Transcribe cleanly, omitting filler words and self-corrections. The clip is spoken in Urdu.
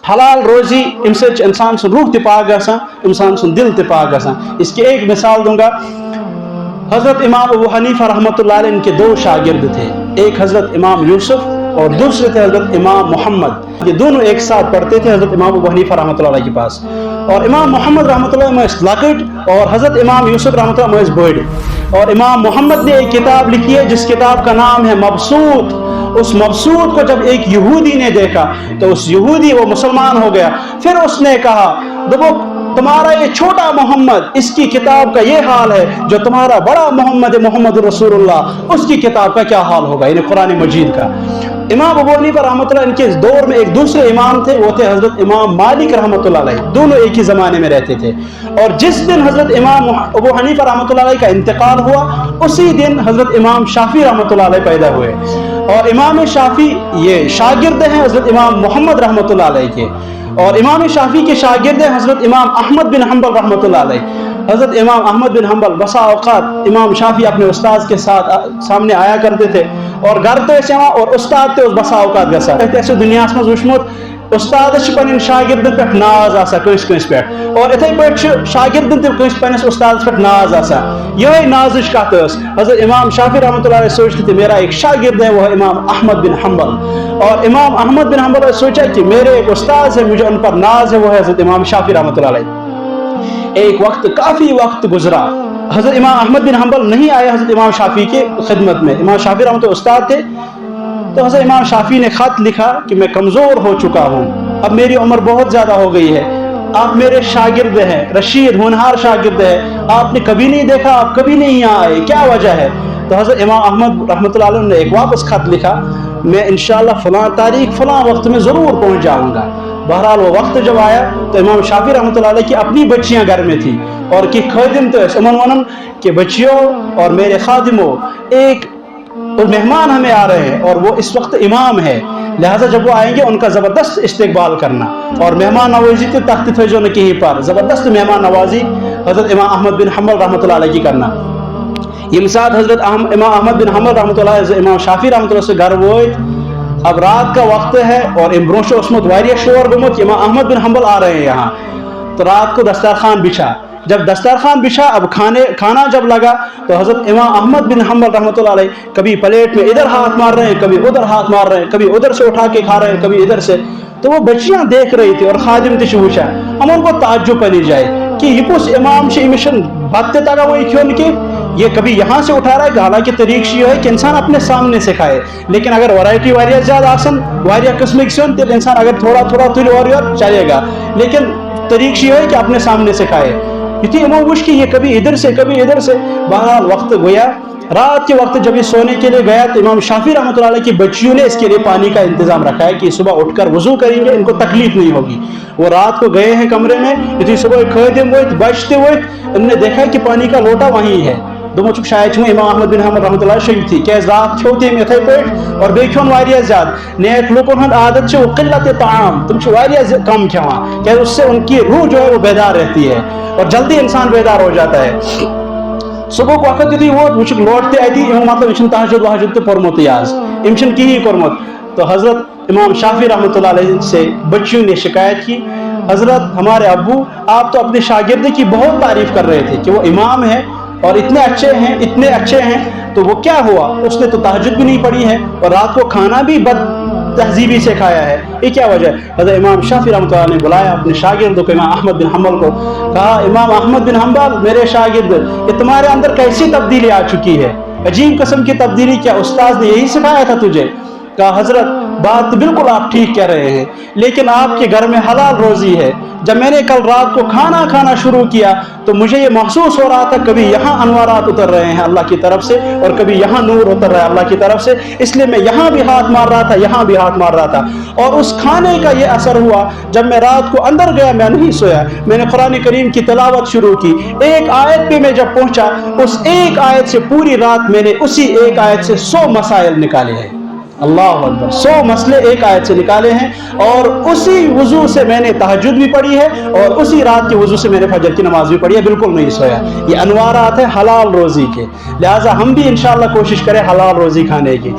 حلال روزی ام سے انسان سن روح تپاک گژھان انسان سن دل تپاک گژھان. اس کی ایک مثال دوں گا. حضرت امام ابو حنیفہ رحمۃ اللہ علیہ ان کے 2 شاگرد تھے. ایک حضرت امام یوسف اور دوسرے تھے حضرت امام محمد. یہ دونوں ایک ساتھ پڑھتے تھے حضرت امام ابو حنیفہ رحمۃ اللہ علیہ کے پاس. اور امام محمد رحمۃ اللہ علیہ لکٹ اور حضرت امام یوسف رحمۃ اللہ علیہ بڑ. اور امام محمد نے ایک کتاب لکھی ہے جس کتاب کا نام ہے مبسوط. اس مبسوط کو جب ایک یہودی نے دیکھا تو اس یہودی وہ مسلمان ہو گیا. پھر اس نے کہا دیکھو تمہارا یہ چھوٹا محمد اس کی کتاب کا یہ حال ہے جو تمہارا بڑا محمد محمد رسول اللہ اس کی کتاب کا کیا حال ہوگا، یعنی قرآن مجید کا. امام ابو حنیفہ رحمۃ اللہ ان کے دور میں ایک دوسرے امام تھے، وہ تھے حضرت امام مالک رحمۃ اللہ علیہ. دونوں ایک ہی زمانے میں رہتے تھے. اور جس دن حضرت امام ابو حنیفہ رحمۃ اللہ علیہ کا انتقال ہوا اسی دن حضرت امام شافعی رحمۃ اللہ علیہ پیدا ہوئے. اور امام شافعی یہ شاگرد ہیں حضرت امام محمد رحمۃ اللہ علیہ کے. اور امام شافعی کے شاگرد ہیں حضرت امام احمد بن حنبل رحمۃ اللہ علیہ. حضرت امام احمد بن حنبل بسا اوقات امام شافعی اپنے استاد کے ساتھ سامنے آیا کرتے تھے اور گھر تھے اور استاد تھے اس بسا اوقات گسا ایسے دنیا میں وچمت استاد پن شاگردن پہ ناز کنس کنس پہ اور اتھے پہ شاگردن تس پنس استاد پہ ناز یہ نازش کت حضرت امام شافعی رحمۃ اللہ علیہ سوچتے تھے میرا ایک شاگرد ہے وہ ہے امام احمد بن حنبل. اور امام احمد بن حنبل نے سوچا کہ میرے ایک استاد ہے مجھے ان پر ناز ہے وہ ہے حضرت امام شافعی رحمۃ اللہ علیہ. ایک وقت کافی وقت گزرا حضرت امام احمد بن حنبل نہیں آئے حضرت امام شافعی کے خدمت میں. امام شافعی رحمۃ اللہ استاد تھے تو حضرت امام شافعی نے خط لکھا کہ میں کمزور ہو چکا ہوں، اب میری عمر بہت زیادہ ہو گئی ہے، آپ میرے شاگرد ہیں، رشید ہونہار شاگرد ہے، آپ نے کبھی نہیں دیکھا، آپ کبھی نہیں یہاں آئے، کیا وجہ ہے؟ تو حضرت امام احمد رحمۃ اللہ علیہ نے ایک واپس خط لکھا میں انشاءاللہ فلاں تاریخ فلاں وقت میں ضرور پہنچ جاؤں گا. بہرحال وہ وقت جب آیا تو امام شافعی رحمۃ اللہ علیہ کی اپنی بچیاں گھر میں تھیں اور کہ خادم تو امن ونن کہ بچیوں اور میرے خادموں ایک مہمان ہمیں آ رہے ہیں اور وہ اس وقت امام ہے، لہذا جب وہ آئیں گے ان کا زبردست استقبال کرنا اور مہمان نوازی تو تخت فیضوں نے کہیں پر زبردست مہمان نوازی حضرت امام احمد بن حنبل رحمۃ اللہ علیہ کی کرنا. یہ مثال حضرت امام احمد بن حنبل رحمۃ اللہ علیہ امام شافعی رحمۃ اللہ سے گھر ووت اب رات کا وقت ہے اور امبروش اسمت واریہ شور گمت امام احمد بن حنبل آ رہے ہیں یہاں. تو رات کو دسترخوان بچھا، جب دسترخوان بچھا اب کھانا جب لگا تو حضرت امام احمد بن حنبل رحمۃ اللہ علیہ کبھی پلیٹ میں ادھر ہاتھ مار رہے ہیں، کبھی ادھر ہاتھ مار رہے ہیں، کبھی ادھر سے اٹھا کے کھا رہے ہیں، کبھی ادھر سے. تو وہ بچیاں دیکھ رہی تھی اور خادم تھی وچھا ہم ان کو تعجب پنی جائے کہ یہ کس امام سے مشن بات تگا وہ کھیون کے یہ کبھی یہاں سے اٹھا رہا ہے. حالانکہ طریق یہ ہے کہ انسان اپنے سامنے سے کھائے، لیکن اگر ورائٹی واریاہ زیادہ آسن واریاہ قسم کی سن تو انسان اگر تھوڑا تھوڑا تل اور چلے گا، لیکن طریق یہ ہے کہ اپنے سامنے سے کھائے. یہ امام وش کی یہ کبھی ادھر سے کبھی ادھر سے. بہرحال وقت گیا، رات کے وقت جب یہ سونے کے لیے گیا تو امام شافعی رحمۃ اللہ علیہ کی بچیوں نے اس کے لیے پانی کا انتظام رکھا ہے کہ صبح اٹھ کر وضو کریں گے، ان کو تکلیف نہیں ہوگی. وہ رات کو گئے ہیں کمرے میں، اتنی صبح خادم ہوئے بچتے ہوئے انہوں نے دیکھا کہ پانی کا لوٹا وہیں ہے. دمو چک شاید امام احمد بن حنبل رحمۃ اللہ شہید تھی کہ رات کھوتے ہیں اتھے پہ اور بیچ کھون واریہ زیادہ. نیک لوگوں ہند عادت سے قلت طعام تم واریہ کم کھواں کہ اس سے ان کی روح جو ہے وہ بیدار رہتی ہے اور جلدی انسان بیدار ہو جاتا ہے. صبح کو وقت دیتی وہ لوٹتے آتی مطلب ان تہجد وحجد تو پورمت یاز امشن کی ہی کورمت. تو حضرت امام شافعی رحمۃ اللہ علیہ سے بچیوں نے شکایت کی حضرت ہمارے ابو آپ تو اپنے شاگرد کی بہت تعریف کر رہے تھے کہ وہ امام ہے اور اتنے اچھے ہیں تو وہ کیا ہوا؟ اس نے تو تہجد بھی نہیں پڑھی ہے اور رات کو کھانا بھی بد تہذیبی سے کھایا ہے، یہ کیا وجہ ہے؟ حضرت امام شافعی رحمۃ اللہ نے بلایا اپنے شاگردوں کو امام احمد بن حنبل کو، کہا امام احمد بن حنبل میرے شاگرد یہ تمہارے اندر کیسی تبدیلی آ چکی ہے، عجیب قسم کی تبدیلی، کیا استاد نے یہی سکھایا تھا تجھے؟ کہا حضرت بات بالکل آپ ٹھیک کہہ رہے ہیں لیکن آپ کے گھر میں حلال روزی ہے. جب میں نے کل رات کو کھانا شروع کیا تو مجھے یہ محسوس ہو رہا تھا کبھی یہاں انوارات اتر رہے ہیں اللہ کی طرف سے اور کبھی یہاں نور اتر رہا ہے اللہ کی طرف سے، اس لیے میں یہاں بھی ہاتھ مار رہا تھا یہاں بھی ہاتھ مار رہا تھا. اور اس کھانے کا یہ اثر ہوا جب میں رات کو اندر گیا میں نہیں سویا، میں نے قرآن کریم کی تلاوت شروع کی. ایک آیت پہ میں جب پہنچا اس ایک آیت سے پوری رات میں نے اسی ایک آیت سے 100 مسائل نکالے ہیں. اللہ اکبر، 100 مسئلے ایک آیت سے نکالے ہیں اور اسی وضو سے میں نے تہجد بھی پڑھی ہے اور اسی رات کے وضو سے میں نے فجر کی نماز بھی پڑھی ہے، بالکل نہیں سویا. یہ انوارات ہیں حلال روزی کے، لہٰذا ہم بھی انشاءاللہ کوشش کریں حلال روزی کھانے کی.